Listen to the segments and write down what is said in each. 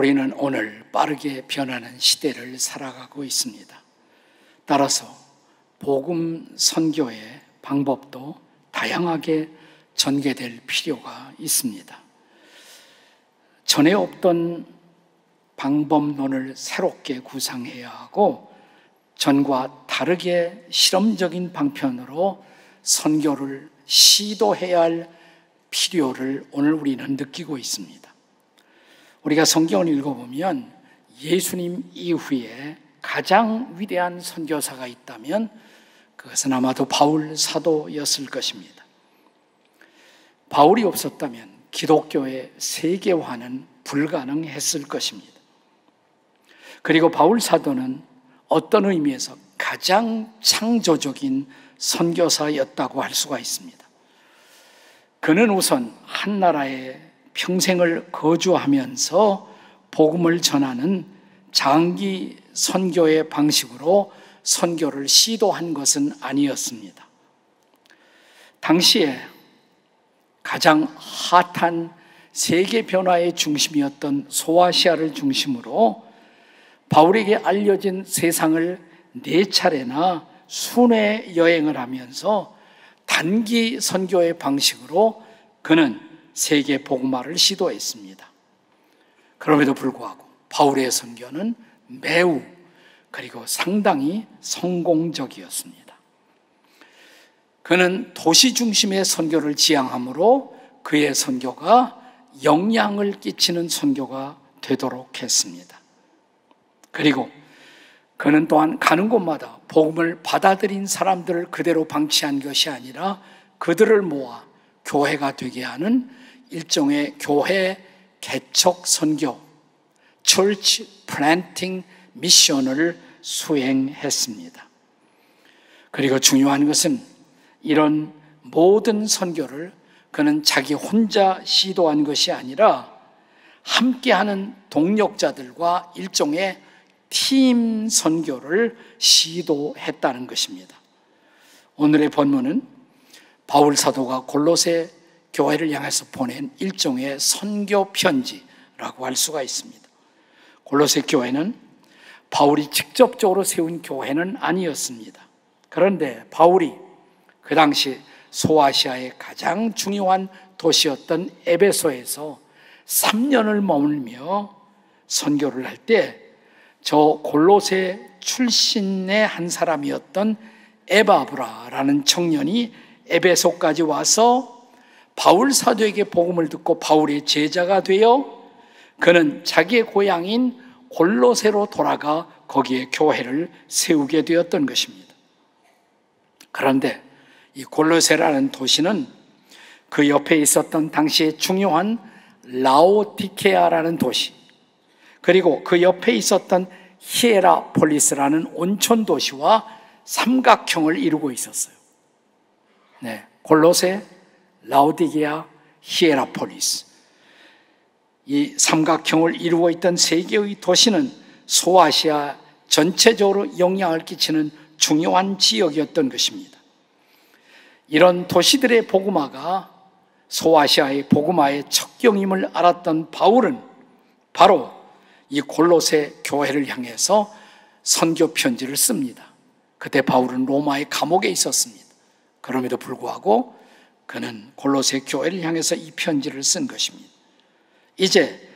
우리는 오늘 빠르게 변하는 시대를 살아가고 있습니다. 따라서 복음 선교의 방법도 다양하게 전개될 필요가 있습니다. 전에 없던 방법론을 새롭게 구상해야 하고 전과 다르게 실험적인 방편으로 선교를 시도해야 할 필요를 오늘 우리는 느끼고 있습니다. 우리가 성경을 읽어보면 예수님 이후에 가장 위대한 선교사가 있다면 그것은 아마도 바울 사도였을 것입니다. 바울이 없었다면 기독교의 세계화는 불가능했을 것입니다. 그리고 바울 사도는 어떤 의미에서 가장 창조적인 선교사였다고 할 수가 있습니다. 그는 우선 한 나라에 평생을 거주하면서 복음을 전하는 장기 선교의 방식으로 선교를 시도한 것은 아니었습니다. 당시에 가장 핫한 세계 변화의 중심이었던 소아시아를 중심으로 바울에게 알려진 세상을 4차례나 순회 여행을 하면서 단기 선교의 방식으로 그는 세계 복음화를 시도했습니다. 그럼에도 불구하고 바울의 선교는 매우 그리고 상당히 성공적이었습니다. 그는 도시 중심의 선교를 지향하므로 그의 선교가 영향을 끼치는 선교가 되도록 했습니다. 그리고 그는 또한 가는 곳마다 복음을 받아들인 사람들을 그대로 방치한 것이 아니라 그들을 모아 교회가 되게 하는 일종의 교회 개척 선교, Church Planting 미션을 수행했습니다. 그리고 중요한 것은 이런 모든 선교를 그는 자기 혼자 시도한 것이 아니라 함께하는 동력자들과 일종의 팀 선교를 시도했다는 것입니다. 오늘의 본문은 바울 사도가 골로새 교회를 향해서 보낸 일종의 선교 편지라고 할 수가 있습니다. 골로새 교회는 바울이 직접적으로 세운 교회는 아니었습니다. 그런데 바울이 그 당시 소아시아의 가장 중요한 도시였던 에베소에서 3년을 머물며 선교를 할 때 저 골로새 출신의 한 사람이었던 에바브라라는 청년이 에베소까지 와서 바울 사도에게 복음을 듣고 바울의 제자가 되어 그는 자기의 고향인 골로새로 돌아가 거기에 교회를 세우게 되었던 것입니다. 그런데 이 골로새라는 도시는 그 옆에 있었던 당시의 중요한 라오디케아라는 도시, 그리고 그 옆에 있었던 히에라폴리스라는 온천 도시와 삼각형을 이루고 있었어요. 네, 골로새, 라오디게아, 히에라폴리스. 이 삼각형을 이루고 있던 세 개의 도시는 소아시아 전체적으로 영향을 끼치는 중요한 지역이었던 것입니다. 이런 도시들의 복음화가 소아시아의 복음화의 척경임을 알았던 바울은 바로 이 골로새 교회를 향해서 선교 편지를 씁니다. 그때 바울은 로마의 감옥에 있었습니다. 그럼에도 불구하고 그는 골로새 교회를 향해서 이 편지를 쓴 것입니다. 이제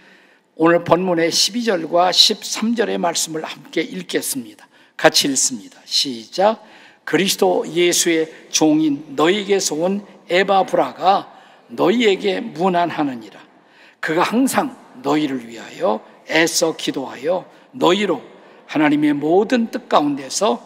오늘 본문의 12절과 13절의 말씀을 함께 읽겠습니다. 같이 읽습니다. 시작. 그리스도 예수의 종인 너희에게서 온 에바브라가 너희에게 문안하느니라. 그가 항상 너희를 위하여 애써 기도하여 너희로 하나님의 모든 뜻 가운데서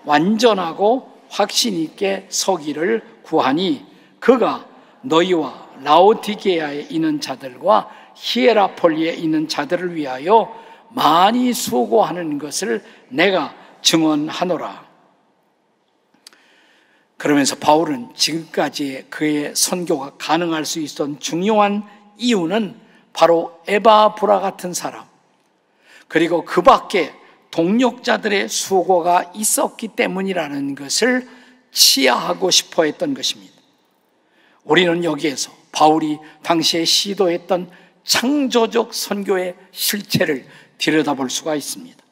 완전하고 확신 있게 서기를 구하니 그가 너희와 라오디게아에 있는 자들과 히에라폴리에 있는 자들을 위하여 많이 수고하는 것을 내가 증언하노라. 그러면서 바울은 지금까지 그의 선교가 가능할 수 있었던 중요한 이유는 바로 에바브라 같은 사람, 그리고 그 밖에 동력자들의 수고가 있었기 때문이라는 것을 치하하고 싶어 했던 것입니다. 우리는 여기에서 바울이 당시에 시도했던 창조적 선교의 실체를 들여다볼 수가 있습니다.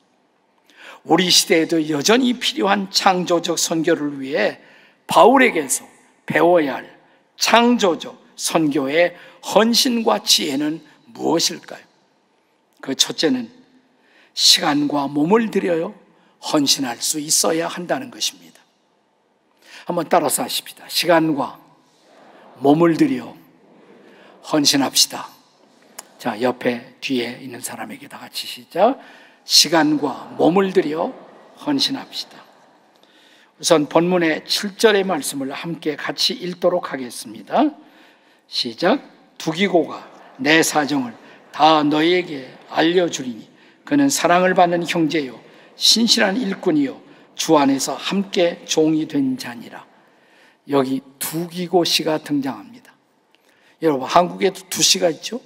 우리 시대에도 여전히 필요한 창조적 선교를 위해 바울에게서 배워야 할 창조적 선교의 헌신과 지혜는 무엇일까요? 그 첫째는 시간과 몸을 들여요 헌신할 수 있어야 한다는 것입니다. 한번 따라서 하십시다. 시간과 몸을 들여 헌신합시다. 자, 옆에 뒤에 있는 사람에게 다 같이 시작. 시간과 몸을 들여 헌신합시다. 우선 본문의 7절의 말씀을 함께 같이 읽도록 하겠습니다. 시작. 두기고가 내 사정을 다 너희에게 알려주리니 그는 사랑을 받는 형제요 신실한 일꾼이요 주 안에서 함께 종이 된 자니라. 여기 두기고 씨가 등장합니다. 여러분, 한국에도 두 씨가 있죠?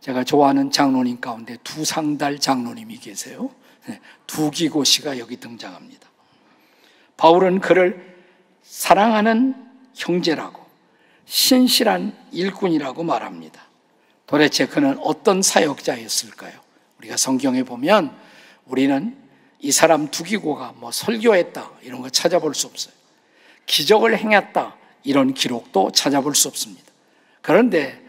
제가 좋아하는 장로님 가운데 두상달 장로님이 계세요. 두기고 씨가 여기 등장합니다. 바울은 그를 사랑하는 형제라고 신실한 일꾼이라고 말합니다. 도대체 그는 어떤 사역자였을까요? 우리가 성경에 보면 우리는 이 사람 두기고가 설교했다 이런 거 찾아볼 수 없어요. 기적을 행했다 이런 기록도 찾아볼 수 없습니다. 그런데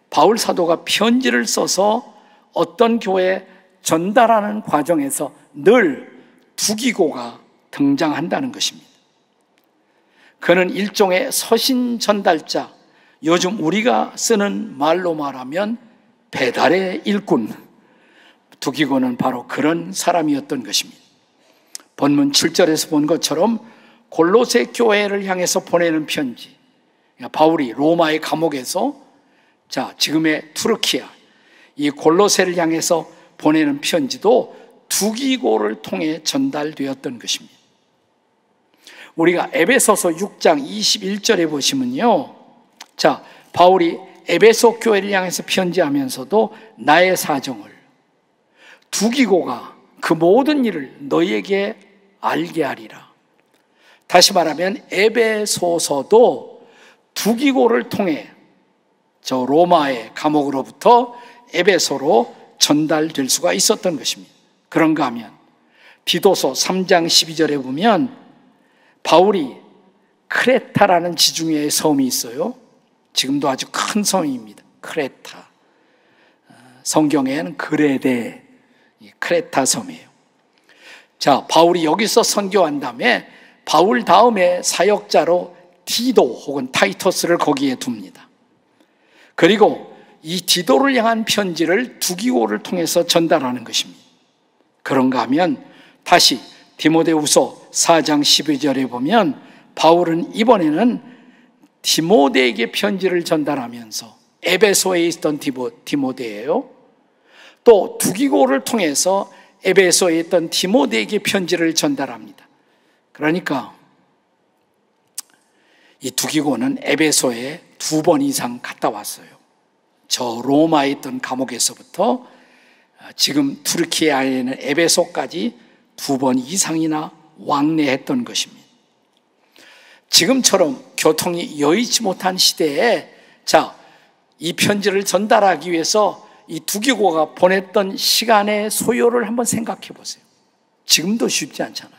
바울 사도가 편지를 써서 어떤 교회에 전달하는 과정에서 늘 두기고가 등장한다는 것입니다. 그는 일종의 서신 전달자, 요즘 우리가 쓰는 말로 말하면 배달의 일꾼, 두기고는 바로 그런 사람이었던 것입니다. 본문 7절에서 본 것처럼 골로새 교회를 향해서 보내는 편지, 바울이 로마의 감옥에서 지금의 투르키아, 이 골로새를 향해서 보내는 편지도 두기고를 통해 전달되었던 것입니다. 우리가 에베소서 6장 21절에 보시면요, 바울이 에베소 교회를 향해서 편지하면서도 나의 사정을 두기고가 그 모든 일을 너희에게 알게 하리라. 다시 말하면 에베소서도 두기고를 통해 저 로마의 감옥으로부터 에베소로 전달될 수가 있었던 것입니다. 그런가 하면 디도서 3장 12절에 보면 바울이 크레타라는 지중해의 섬이 있어요. 지금도 아주 큰 섬입니다. 크레타. 성경에는 그레데, 크레타 섬이에요. 바울이 여기서 선교한 다음에 바울 다음에 사역자로 디도 혹은 타이터스를 거기에 둡니다. 그리고 이 디도를 향한 편지를 두기고를 통해서 전달하는 것입니다. 그런가 하면 다시 디모데후서 4장 12절에 보면 바울은 이번에는 디모데에게 편지를 전달하면서 에베소에 있던 디모데예요. 또 두기고를 통해서 에베소에 있던 디모데에게 편지를 전달합니다. 그러니까 이 두기고는 에베소에 2번 이상 갔다 왔어요. 저 로마에 있던 감옥에서부터 지금 투르키아에 있는 에베소까지 2번 이상이나 왕래했던 것입니다. 지금처럼 교통이 여의치 못한 시대에 이 편지를 전달하기 위해서 이 두기고가 보냈던 시간의 소요를 한번 생각해 보세요. 지금도 쉽지 않잖아요.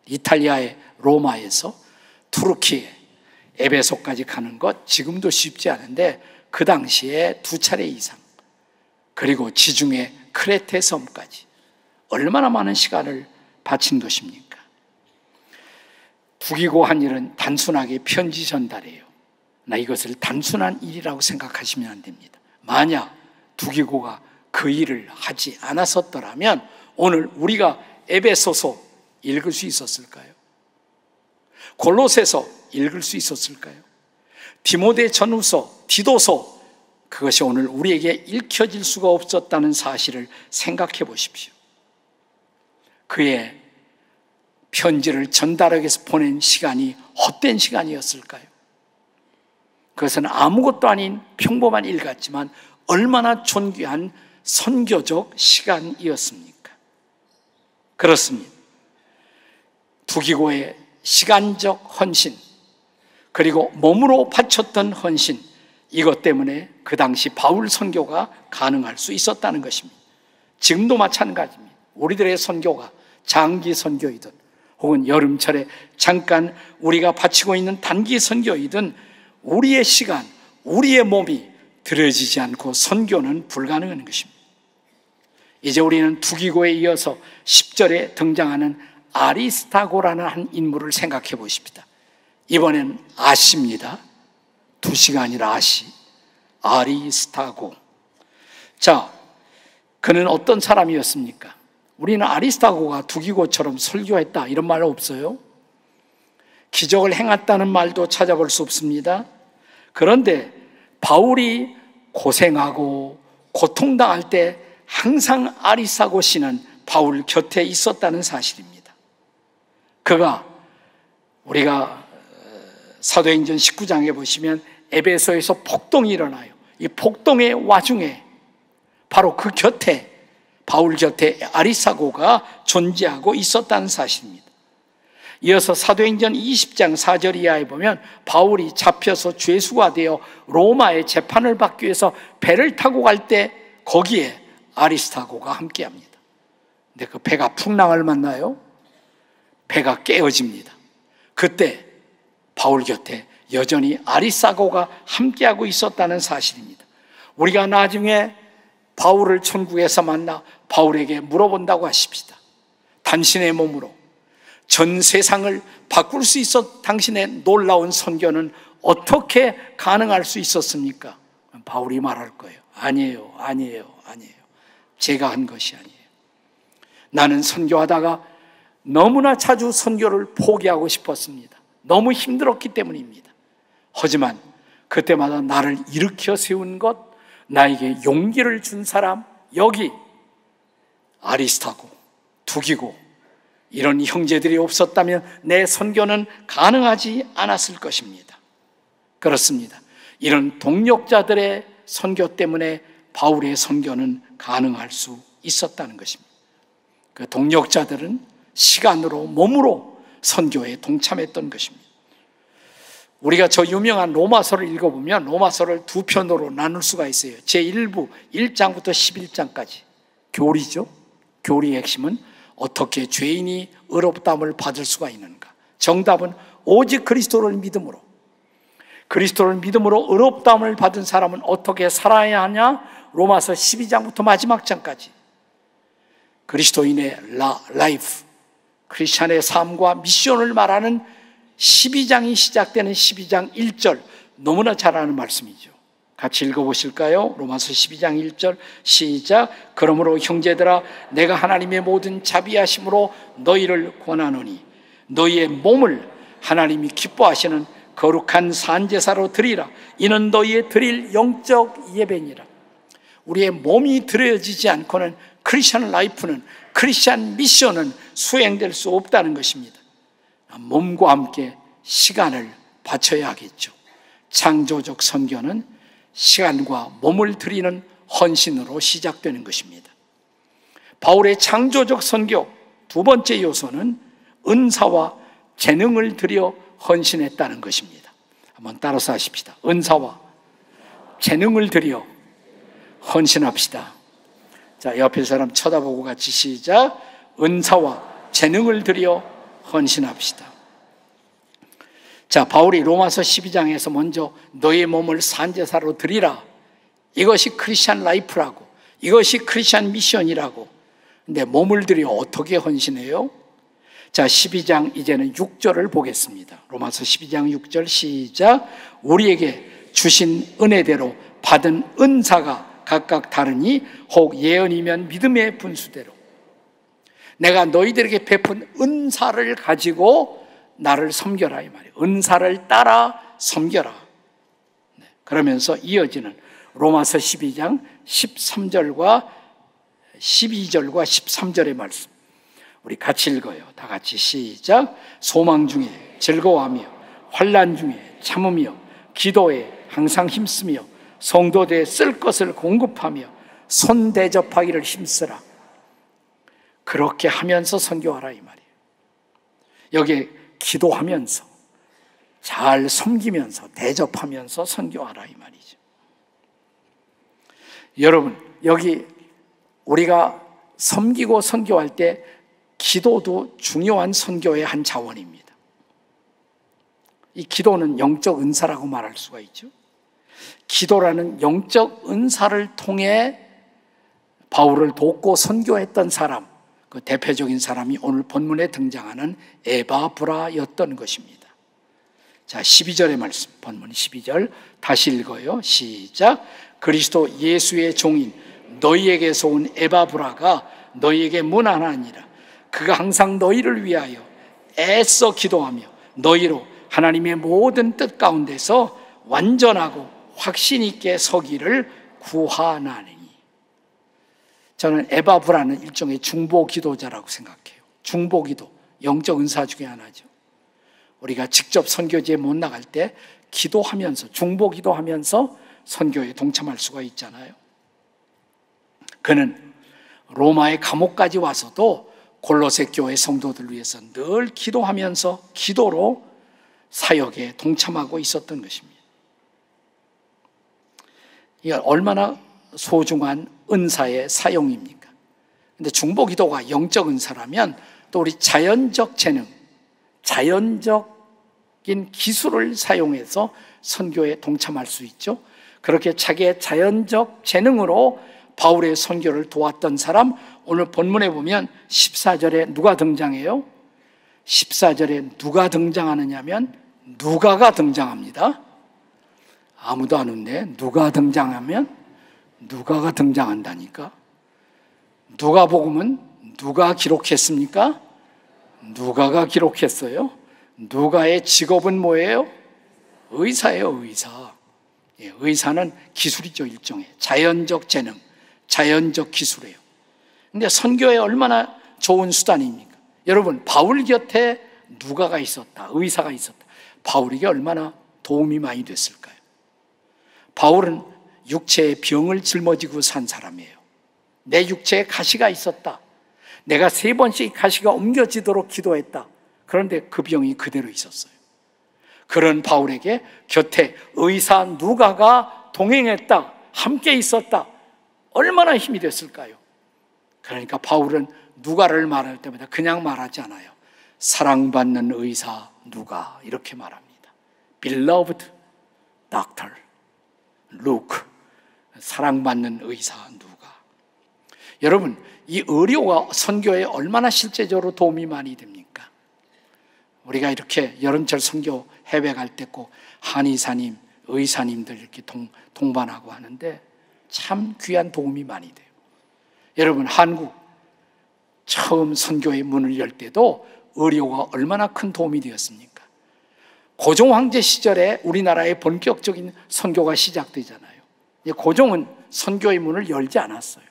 이탈리아의 로마에서 투르키에 에베소까지 가는 것 지금도 쉽지 않은데 그 당시에 2차례 이상, 그리고 지중해 크레테 섬까지 얼마나 많은 시간을 바친 것입니까? 두기고 한 일은 단순하게 편지 전달이에요. 나 이것을 단순한 일이라고 생각하시면 안 됩니다. 만약 두기고가 그 일을 하지 않았었더라면 오늘 우리가 에베소서 읽을 수 있었을까요? 골로새서 읽을 수 있었을까요? 디모데 전후서, 디도서, 그것이 오늘 우리에게 읽혀질 수가 없었다는 사실을 생각해 보십시오. 그의 편지를 전달하기 위해서 보낸 시간이 헛된 시간이었을까요? 그것은 아무것도 아닌 평범한 일 같지만 얼마나 존귀한 선교적 시간이었습니까? 그렇습니다. 두기고의 시간적 헌신, 그리고 몸으로 바쳤던 헌신, 이것 때문에 그 당시 바울 선교가 가능할 수 있었다는 것입니다. 지금도 마찬가지입니다. 우리들의 선교가 장기 선교이든 혹은 여름철에 잠깐 우리가 바치고 있는 단기 선교이든 우리의 시간, 우리의 몸이 들여지지 않고 선교는 불가능한 것입니다. 이제 우리는 두기고에 이어서 10절에 등장하는 아리스타고라는 한 인물을 생각해 보십시다. 이번엔 아시입니다. 두시가 아니라 아시. 아리스타고. 자, 그는 어떤 사람이었습니까? 우리는 아리스타고가 두기고처럼 설교했다 이런 말 없어요. 기적을 행했다는 말도 찾아볼 수 없습니다. 그런데 바울이 고생하고 고통당할 때 항상 아리스타고 씨는 바울 곁에 있었다는 사실입니다. 그가 우리가 사도행전 19장에 보시면 에베소에서 폭동이 일어나요. 이 폭동의 와중에 바로 그 곁에 바울 곁에 아리스타고가 존재하고 있었다는 사실입니다. 이어서 사도행전 20장 4절 이하에 보면 바울이 잡혀서 죄수가 되어 로마의 재판을 받기 위해서 배를 타고 갈 때 거기에 아리스타고가 함께합니다. 근데 그 배가 풍랑을 만나요. 배가 깨어집니다. 그때 바울 곁에 여전히 아리스타고가 함께하고 있었다는 사실입니다. 우리가 나중에 바울을 천국에서 만나 바울에게 물어본다고 하십시다. 당신의 몸으로 전 세상을 바꿀 수 있었 당신의 놀라운 선교는 어떻게 가능할 수 있었습니까? 바울이 말할 거예요. 아니에요. 제가 한 것이 아니에요. 나는 선교하다가 너무나 자주 선교를 포기하고 싶었습니다. 너무 힘들었기 때문입니다. 하지만 그때마다 나를 일으켜 세운 것, 나에게 용기를 준 사람, 여기 아리스타고, 두기고 이런 형제들이 없었다면 내 선교는 가능하지 않았을 것입니다. 그렇습니다. 이런 동력자들의 선교 때문에 바울의 선교는 가능할 수 있었다는 것입니다. 그 동력자들은 시간으로 몸으로 선교에 동참했던 것입니다. 우리가 저 유명한 로마서를 읽어보면 로마서를 두 편으로 나눌 수가 있어요. 제1부 1장부터 11장까지 교리죠. 교리의 핵심은 어떻게 죄인이 의롭다함을 받을 수가 있는가. 정답은 오직 그리스도를 믿음으로. 그리스도를 믿음으로 의롭다함을 받은 사람은 어떻게 살아야 하냐? 로마서 12장부터 마지막 장까지 그리스도인의 라이프, 크리스찬의 삶과 미션을 말하는 12장이 시작되는 12장 1절, 너무나 잘 아는 말씀이죠. 같이 읽어보실까요? 로마서 12장 1절 시작. 그러므로 형제들아 내가 하나님의 모든 자비하심으로 너희를 권하노니 너희의 몸을 하나님이 기뻐하시는 거룩한 산제사로 드리라. 이는 너희의 드릴 영적 예배니라. 우리의 몸이 드려지지 않고는 크리스천 라이프는, 크리스천 미션은 수행될 수 없다는 것입니다. 몸과 함께 시간을 바쳐야 하겠죠. 창조적 선교는 시간과 몸을 드리는 헌신으로 시작되는 것입니다. 바울의 창조적 선교 두 번째 요소는 은사와 재능을 들여 헌신했다는 것입니다. 한번 따라서 하십시다. 은사와 재능을 들여 헌신합시다. 자, 옆에 사람 쳐다보고 같이 시작. 은사와 재능을 들여 헌신합시다. 자, 바울이 로마서 12장에서 먼저 너의 몸을 산제사로 드리라. 이것이 크리스찬 라이프라고, 이것이 크리스찬 미션이라고. 근데 몸을 들여 어떻게 헌신해요? 자, 12장 이제는 6절을 보겠습니다. 로마서 12장 6절 시작. 우리에게 주신 은혜대로 받은 은사가 각각 다르니 혹 예언이면 믿음의 분수대로. 내가 너희들에게 베푼 은사를 가지고 나를 섬겨라 이 말이에요. 은사를 따라 섬겨라. 그러면서 이어지는 로마서 12장 13절과 12절과 13절의 말씀 우리 같이 읽어요. 다 같이 시작. 소망 중에 즐거워하며 환난 중에 참으며 기도에 항상 힘쓰며 성도들의 쓸 것을 공급하며 손 대접하기를 힘쓰라. 그렇게 하면서 선교하라 이 말이에요. 여기에 기도하면서 잘 섬기면서 대접하면서 선교하라 이 말이죠. 여러분, 여기 우리가 섬기고 선교할 때 기도도 중요한 선교의 한 자원입니다. 이 기도는 영적 은사라고 말할 수가 있죠. 기도라는 영적 은사를 통해 바울을 돕고 선교했던 사람, 그 대표적인 사람이 오늘 본문에 등장하는 에바브라였던 것입니다. 자, 12절의 말씀, 본문 12절 다시 읽어요. 시작. 그리스도 예수의 종인 너희에게서 온 에바브라가 너희에게 문안하니라. 그가 항상 너희를 위하여 애써 기도하며 너희로 하나님의 모든 뜻 가운데서 완전하고 확신 있게 서기를 구하나니. 저는 에바브라는 일종의 중보 기도자라고 생각해요. 중보 기도, 영적 은사 중에 하나죠. 우리가 직접 선교지에 못 나갈 때 기도하면서, 중보 기도하면서 선교에 동참할 수가 있잖아요. 그는 로마의 감옥까지 와서도 골로새 교회 성도들을 위해서 늘 기도하면서 기도로 사역에 동참하고 있었던 것입니다. 이게 얼마나 소중한 은사의 사용입니까? 근데 중보 기도가 영적 은사라면 또 우리 자연적 재능, 자연적인 기술을 사용해서 선교에 동참할 수 있죠. 그렇게 자기의 자연적 재능으로 바울의 선교를 도왔던 사람, 오늘 본문에 보면 14절에 누가 등장해요? 14절에 누가 등장하느냐면 누가가 등장합니다. 아무도 안 웃네. 누가 등장하면 누가가 등장한다니까. 누가복음은 누가 기록했습니까? 누가가 기록했어요. 누가의 직업은 뭐예요? 의사예요, 의사. 예, 의사는 기술이죠, 일종의. 자연적 재능, 자연적 기술이에요. 근데 선교에 얼마나 좋은 수단입니까? 여러분, 바울 곁에 누가가 있었다, 의사가 있었다. 바울에게 얼마나 도움이 많이 됐을까요? 바울은 육체의 병을 짊어지고 산 사람이에요. 내 육체에 가시가 있었다. 내가 3번씩 가시가 옮겨지도록 기도했다. 그런데 그 병이 그대로 있었어요. 그런 바울에게 곁에 의사 누가가 동행했다, 함께 있었다. 얼마나 힘이 됐을까요? 그러니까 바울은 누가를 말할 때마다 그냥 말하지 않아요. 사랑받는 의사 누가, 이렇게 말합니다. Beloved Doctor Luke, 사랑받는 의사 누가. 여러분, 이 의료가 선교에 얼마나 실제적으로 도움이 많이 됩니까? 우리가 이렇게 여름철 선교 해외 갈 때 꼭 한의사님, 의사님들 이렇게 동반하고 하는데 참 귀한 도움이 많이 돼요. 여러분, 한국 처음 선교의 문을 열 때도 의료가 얼마나 큰 도움이 되었습니까? 고종 황제 시절에 우리나라의 본격적인 선교가 시작되잖아요. 고종은 선교의 문을 열지 않았어요.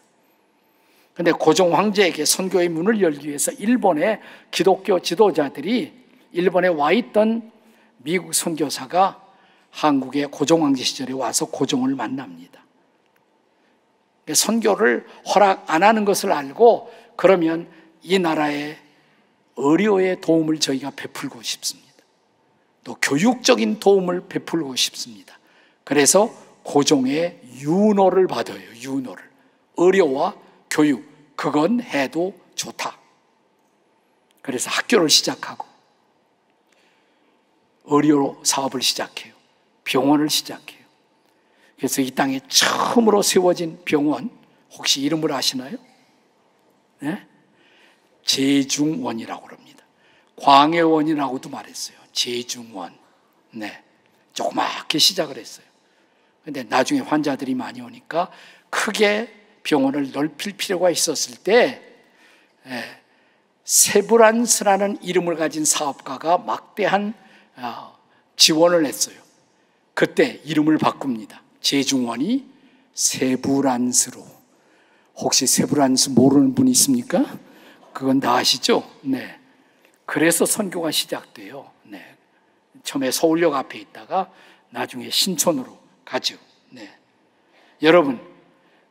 그런데 고종 황제에게 선교의 문을 열기 위해서 일본의 기독교 지도자들이 일본에 와 있던 미국 선교사가 한국의 고종 황제 시절에 와서 고종을 만납니다. 선교를 허락 안 하는 것을 알고 그러면 이 나라의 의료의 도움을 저희가 베풀고 싶습니다. 또 교육적인 도움을 베풀고 싶습니다. 그래서 고종의 윤호를 받아요. 윤호를. 의료와 교육, 그건 해도 좋다. 그래서 학교를 시작하고 의료 사업을 시작해요. 병원을 시작해요. 그래서 이 땅에 처음으로 세워진 병원, 혹시 이름을 아시나요? 네? 제중원이라고 합니다. 광해원이라고도 말했어요. 제중원. 네. 조그맣게 시작을 했어요. 근데 나중에 환자들이 많이 오니까 크게 병원을 넓힐 필요가 있었을 때 세브란스라는 이름을 가진 사업가가 막대한 지원을 했어요. 그때 이름을 바꿉니다. 제중원이 세브란스로. 혹시 세브란스 모르는 분 있습니까? 그건 다 아시죠? 네. 그래서 선교가 시작돼요. 네. 처음에 서울역 앞에 있다가 나중에 신촌으로 가죠. 네. 여러분,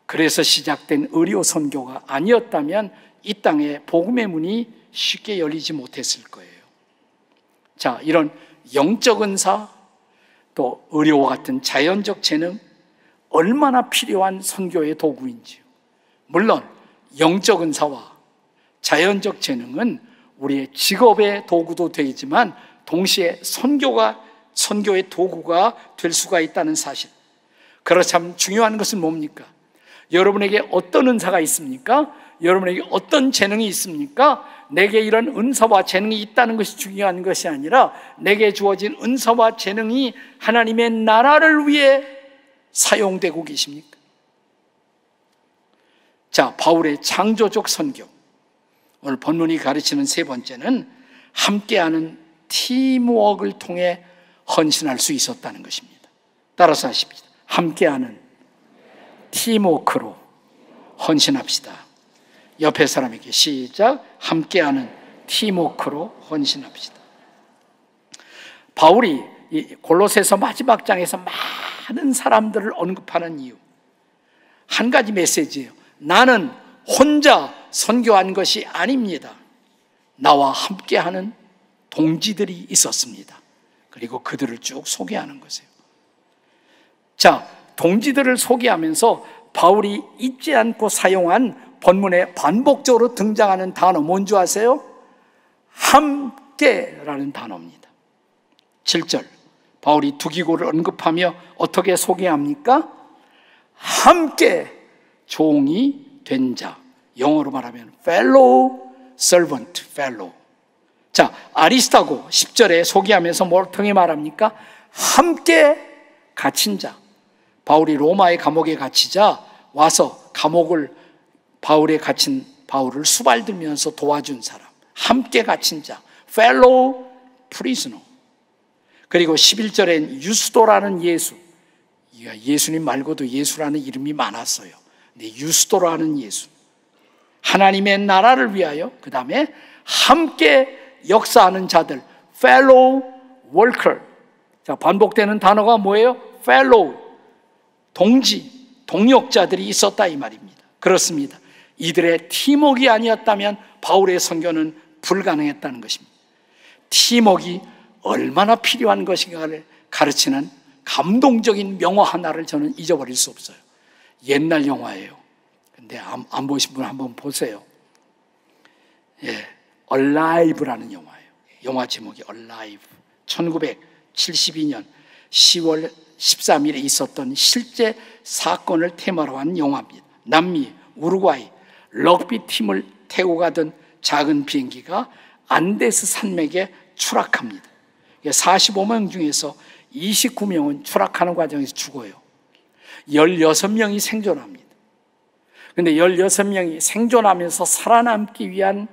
그래서 시작된 의료 선교가 아니었다면 이 땅에 복음의 문이 쉽게 열리지 못했을 거예요. 자, 이런 영적 은사, 또 의료와 같은 자연적 재능, 얼마나 필요한 선교의 도구인지요. 물론 영적 은사와 자연적 재능은 우리의 직업의 도구도 되지만 동시에 선교의 도구가 될 수가 있다는 사실. 그렇다면 중요한 것은 뭡니까? 여러분에게 어떤 은사가 있습니까? 여러분에게 어떤 재능이 있습니까? 내게 이런 은사와 재능이 있다는 것이 중요한 것이 아니라 내게 주어진 은사와 재능이 하나님의 나라를 위해 사용되고 계십니까? 자, 바울의 창조적 선교. 오늘 본문이 가르치는 세 번째는 함께하는 팀워크를 통해 헌신할 수 있었다는 것입니다. 따라서 하십시다. 함께하는 팀워크로 헌신합시다. 옆에 사람에게 시작. 함께하는 팀워크로 헌신합시다. 바울이 골로새서 마지막 장에서 많은 사람들을 언급하는 이유, 한 가지 메시지예요. 나는 혼자 선교한 것이 아닙니다. 나와 함께하는 동지들이 있었습니다. 그리고 그들을 쭉 소개하는 것이에요. 자, 동지들을 소개하면서 바울이 잊지 않고 사용한 본문에 반복적으로 등장하는 단어 뭔지 아세요? 함께라는 단어입니다. 7절 바울이 두 기고를 언급하며 어떻게 소개합니까? 함께 종이 된 자, 영어로 말하면 fellow servant, fellow. 자, 아리스타고 10절에 소개하면서 뭘 통해 말합니까? 함께 갇힌 자. 바울이 로마의 감옥에 갇히자 와서 바울에 갇힌 바울을 수발들면서 도와준 사람, 함께 갇힌 자, fellow prisoner. 그리고 11절엔 유스도라는 예수, 예수님 말고도 예수라는 이름이 많았어요. 근데 유스도라는 예수, 하나님의 나라를 위하여, 그 다음에 함께 역사하는 자들, fellow worker. 자, 반복되는 단어가 뭐예요? fellow, 동지, 동역자들이 있었다 이 말입니다. 그렇습니다. 이들의 팀워크가 아니었다면 바울의 선교는 불가능했다는 것입니다. 팀워크가 얼마나 필요한 것인가를 가르치는 감동적인 명화 하나를 저는 잊어버릴 수 없어요. 옛날 영화예요. 근데 안 보신 분 한번 보세요. 예, Alive라는 영화예요. 영화 제목이 Alive. 1972년 10월 13일에 있었던 실제 사건을 테마로 한 영화입니다. 남미 우루과이 럭비 팀을 태우고 가던 작은 비행기가 안데스 산맥에 추락합니다. 45명 중에서 29명은 추락하는 과정에서 죽어요. 16명이 생존합니다. 그런데 16명이 생존하면서 살아남기 위한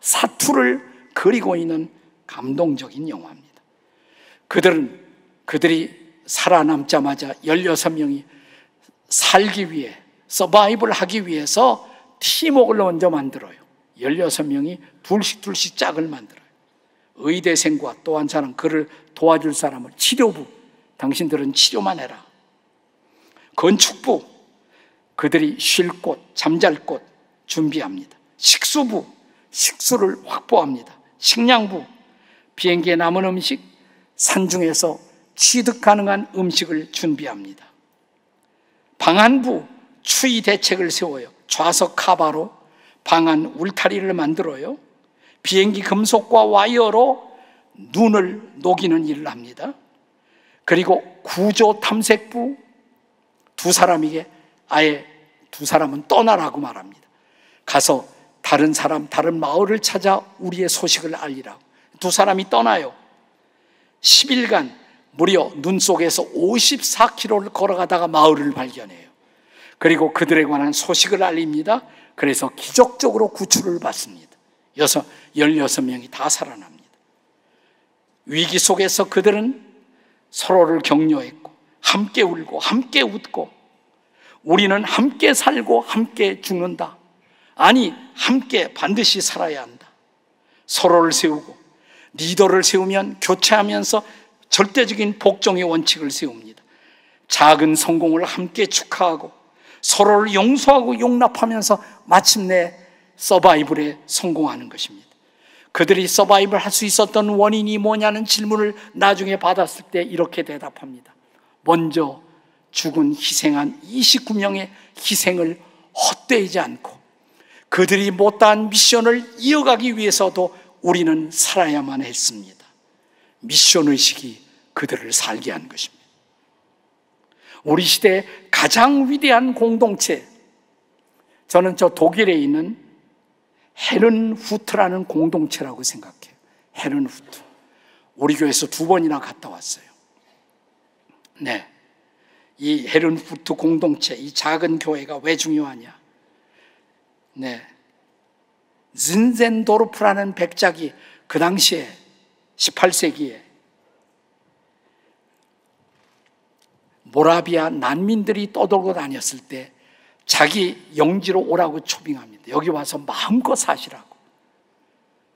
사투를 그리고 있는 감동적인 영화입니다. 그들이 살아남자마자 16명이 살기 위해, 서바이벌 하기 위해서 팀워크를 먼저 만들어요. 16명이 둘씩 짝을 만들어요. 의대생과 또 한 사람, 그를 도와줄 사람을, 치료부, 당신들은 치료만 해라. 건축부, 그들이 쉴 곳, 잠잘 곳 준비합니다. 식수부, 식수를 확보합니다. 식량부, 비행기에 남은 음식, 산중에서 취득 가능한 음식을 준비합니다. 방한부, 추위 대책을 세워요. 좌석 카바로 방한 울타리를 만들어요. 비행기 금속과 와이어로 눈을 녹이는 일을 합니다. 그리고 구조 탐색부, 두 사람에게 아예 두 사람은 떠나라고 말합니다. 가서 다른 마을을 찾아 우리의 소식을 알리라고. 두 사람이 떠나요. 10일간 무려 눈 속에서 54km를 걸어가다가 마을을 발견해요. 그리고 그들에 관한 소식을 알립니다. 그래서 기적적으로 구출을 받습니다. 16명이 다 살아납니다. 위기 속에서 그들은 서로를 격려했고 함께 울고 함께 웃고, 우리는 함께 살고 함께 죽는다. 아니, 함께 반드시 살아야 한다. 서로를 세우고 리더를 세우면 교체하면서 절대적인 복종의 원칙을 세웁니다. 작은 성공을 함께 축하하고 서로를 용서하고 용납하면서 마침내 서바이벌에 성공하는 것입니다. 그들이 서바이벌 할 수 있었던 원인이 뭐냐는 질문을 나중에 받았을 때 이렇게 대답합니다. 먼저 죽은 희생한 29명의 희생을 헛되지 않고 그들이 못다한 미션을 이어가기 위해서도 우리는 살아야만 했습니다. 미션의식이 그들을 살게 한 것입니다. 우리 시대의 가장 위대한 공동체, 저는 저 독일에 있는 헤른후트라는 공동체라고 생각해요. 헤른후트. 우리 교회에서 2번이나 갔다 왔어요. 네, 이 헤른후트 공동체, 이 작은 교회가 왜 중요하냐? 네, zinzendorf라는 백작이 그 당시에 18세기에 모라비아 난민들이 떠돌고 다녔을 때 자기 영지로 오라고 초빙합니다. 여기 와서 마음껏 사시라고.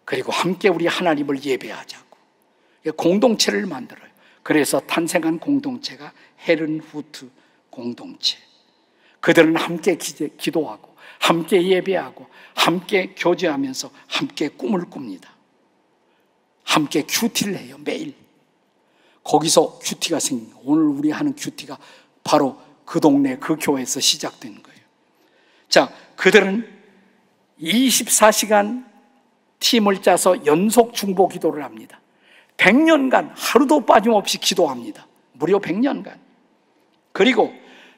그리고 함께 우리 하나님을 예배하자고. 공동체를 만들어요. 그래서 탄생한 공동체가 헤른후트 공동체. 그들은 함께 기도하고 함께 예배하고 함께 교제하면서 함께 꿈을 꿉니다. 함께 큐티를 해요. 매일. 거기서 큐티가 생깁니다. 오늘 우리 하는 큐티가 바로 그 동네 그 교회에서 시작된 거예요. 자, 그들은 24시간 팀을 짜서 연속 중보 기도를 합니다. 100년간 하루도 빠짐없이 기도합니다. 무려 100년간. 그리고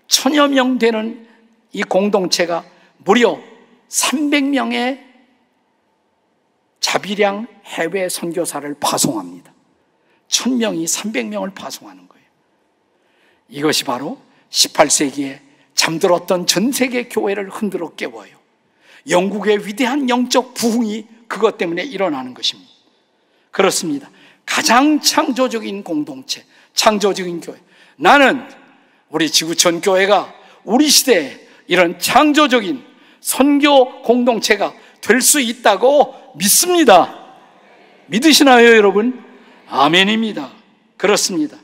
1000여 명 되는 이 공동체가 무려 300명의 자비량 해외 선교사를 파송합니다. 1000명이 300명을 파송하는 거예요. 이것이 바로 18세기에 잠들었던 전 세계 교회를 흔들어 깨워요. 영국의 위대한 영적 부흥이 그것 때문에 일어나는 것입니다. 그렇습니다. 가장 창조적인 공동체, 창조적인 교회. 나는 우리 지구촌 교회가 우리 시대에 이런 창조적인 선교 공동체가 될 수 있다고 믿습니다. 믿으시나요, 여러분? 아멘입니다. 그렇습니다.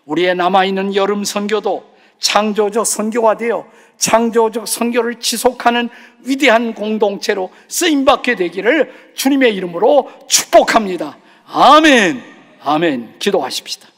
우리의 남아있는 여름 선교도 창조적 선교가 되어 창조적 선교를 지속하는 위대한 공동체로 쓰임받게 되기를 주님의 이름으로 축복합니다. 아멘. 아멘. 기도하십시다.